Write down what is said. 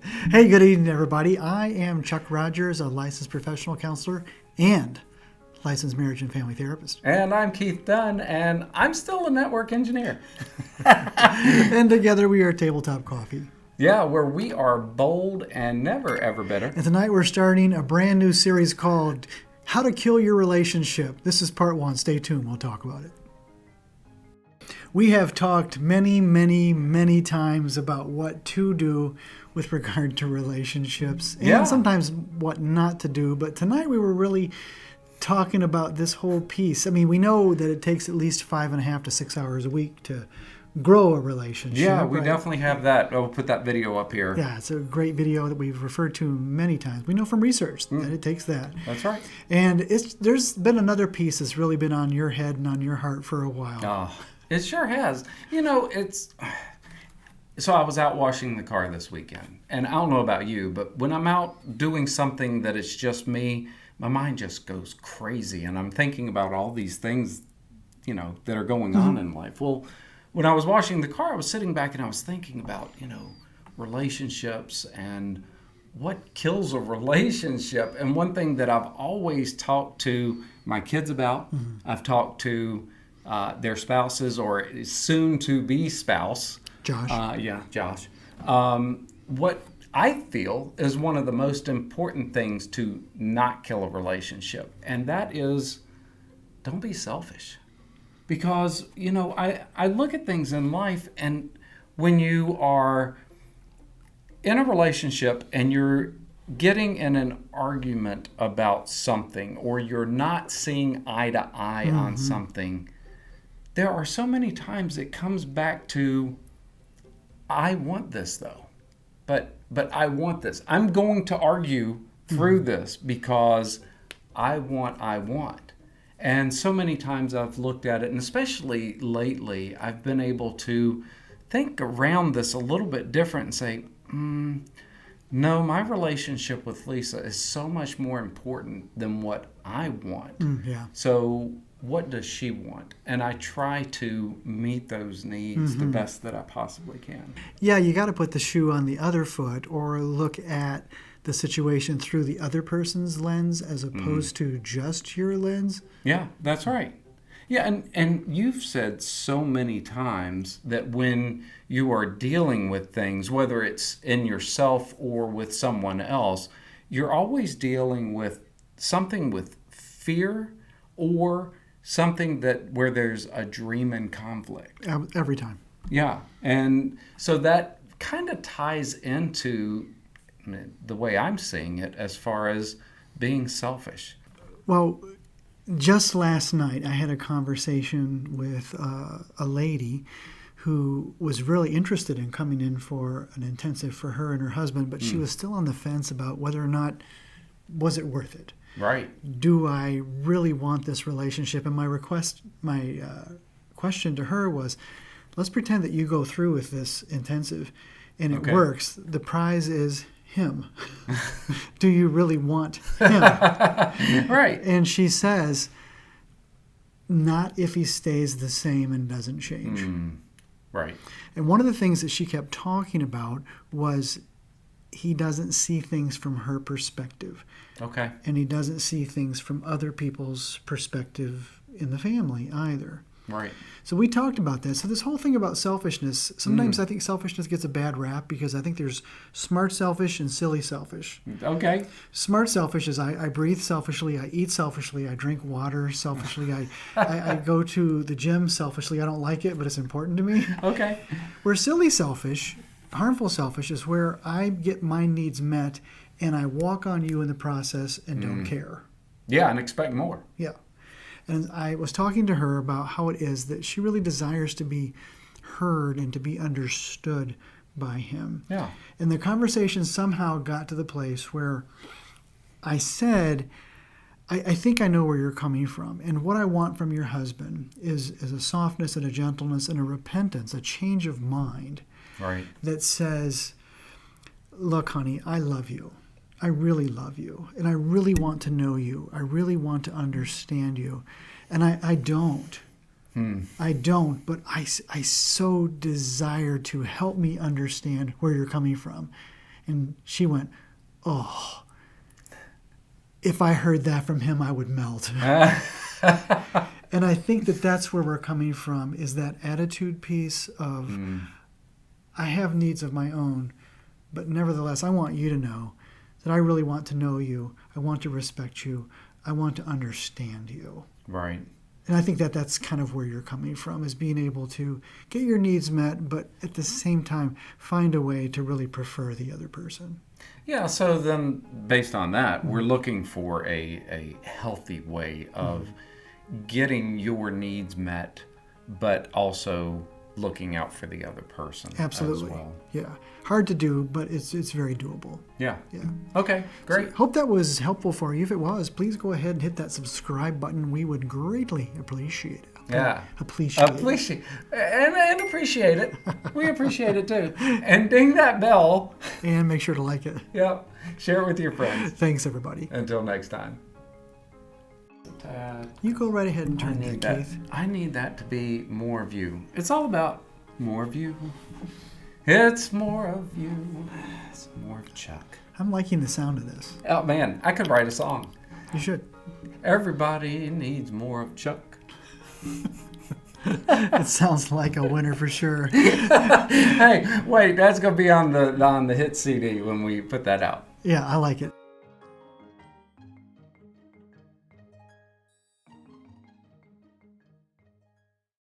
Hey, good evening, everybody. I am Chuck Rogers, a licensed professional counselor and licensed marriage and family therapist. And I'm Keith Dunn, and I'm still a network engineer. And together we are Tabletop Coffee. Yeah, where we are bold and never, ever bitter. And tonight we're starting a brand new series called How to Kill Your Relationship. This is part one. Stay tuned. We'll talk about it. We have talked many times about what to do with regard to relationships and sometimes what not to do. But tonight we were really talking about this whole piece. I mean, we know that it takes at least 5.5 to 6 hours a week to grow a relationship. Yeah, we definitely have that. We'll put that video up here. Yeah, it's a great video that we've referred to many times. We know from research that it takes that. That's right. And there's been another piece that's really been on your head and on your heart for a while. Oh, it sure has. You know, So I was out washing the car this weekend, and I don't know about you, but when I'm out doing something that it's just me, my mind just goes crazy, and I'm thinking about all these things, that are going on in life. Well, when I was washing the car, I was sitting back and I was thinking about, relationships and what kills a relationship. And one thing that I've always talked to my kids about, I've talked to their spouses or soon-to-be spouse, Josh. Josh. What I feel is one of the most important things to not kill a relationship, and that is don't be selfish. Because, I look at things in life, and when you are in a relationship and you're getting in an argument about something or you're not seeing eye to eye on something, there are so many times it comes back to, I want this though, but I want this. I'm going to argue through this because I want. And so many times I've looked at it, and especially lately, I've been able to think around this a little bit different and say, no, my relationship with Lisa is so much more important than what I want. So what does she want? And I try to meet those needs the best that I possibly can. Yeah, you got to put the shoe on the other foot or look at the situation through the other person's lens as opposed to just your lens. Yeah, that's right. Yeah, and you've said so many times that when you are dealing with things, whether it's in yourself or with someone else, you're always dealing with something with fear or something where there's a dream in conflict. Every time. Yeah, and so that kind of ties into the way I'm seeing it as far as being selfish. Well, just last night I had a conversation with a lady who was really interested in coming in for an intensive for her and her husband, but she was still on the fence about whether or not was it worth it. Right. Do I really want this relationship? And my question to her was, let's pretend that you go through with this intensive and it works. The prize is him. Do you really want him? Right. And she says, not if he stays the same and doesn't change. Right. And one of the things that she kept talking about was he doesn't see things from her perspective. Okay. And he doesn't see things from other people's perspective in the family either. Right. So we talked about that. So this whole thing about selfishness, sometimes I think selfishness gets a bad rap because I think there's smart selfish and silly selfish. Okay. Smart selfish is I breathe selfishly, I eat selfishly, I drink water selfishly, I go to the gym selfishly. I don't like it, but it's important to me. Okay. Where silly selfish, harmful selfish is where I get my needs met and I walk on you in the process and don't care. Yeah, and expect more. Yeah. And I was talking to her about how it is that she really desires to be heard and to be understood by him. Yeah. And the conversation somehow got to the place where I said, I think I know where you're coming from. And what I want from your husband is a softness and a gentleness and a repentance, a change of mind. Right. That says, look, honey, I love you. I really love you, and I really want to know you. I really want to understand you, and I don't. I don't, but I so desire to help me understand where you're coming from. And she went, oh, if I heard that from him, I would melt. And I think that that's where we're coming from, is that attitude piece of, I have needs of my own, but nevertheless, I want you to know that I really want to know you. I want to respect you. I want to understand you. Right. And I think that that's kind of where you're coming from, is being able to get your needs met, but at the same time, find a way to really prefer the other person. Yeah, so then based on that, we're looking for a healthy way of getting your needs met, but also looking out for the other person Absolutely. as well. Yeah. Hard to do, but it's very doable. Yeah. Yeah. Okay, great. So, hope that was helpful for you. If it was, please go ahead and hit that subscribe button. We would greatly appreciate it. Yeah. Appreciate and appreciate it. We appreciate it too. And ding that bell. And make sure to like it. Yep. Share it with your friends. Thanks, everybody. Until next time. You go right ahead and turn that, Keith. I need that to be more of you. It's all about more of you. It's more of you. It's more of Chuck. I'm liking the sound of this. Oh man, I could write a song. You should. Everybody needs more of Chuck. It sounds like a winner for sure. Hey, wait, that's gonna be on the hit CD when we put that out. Yeah, I like it.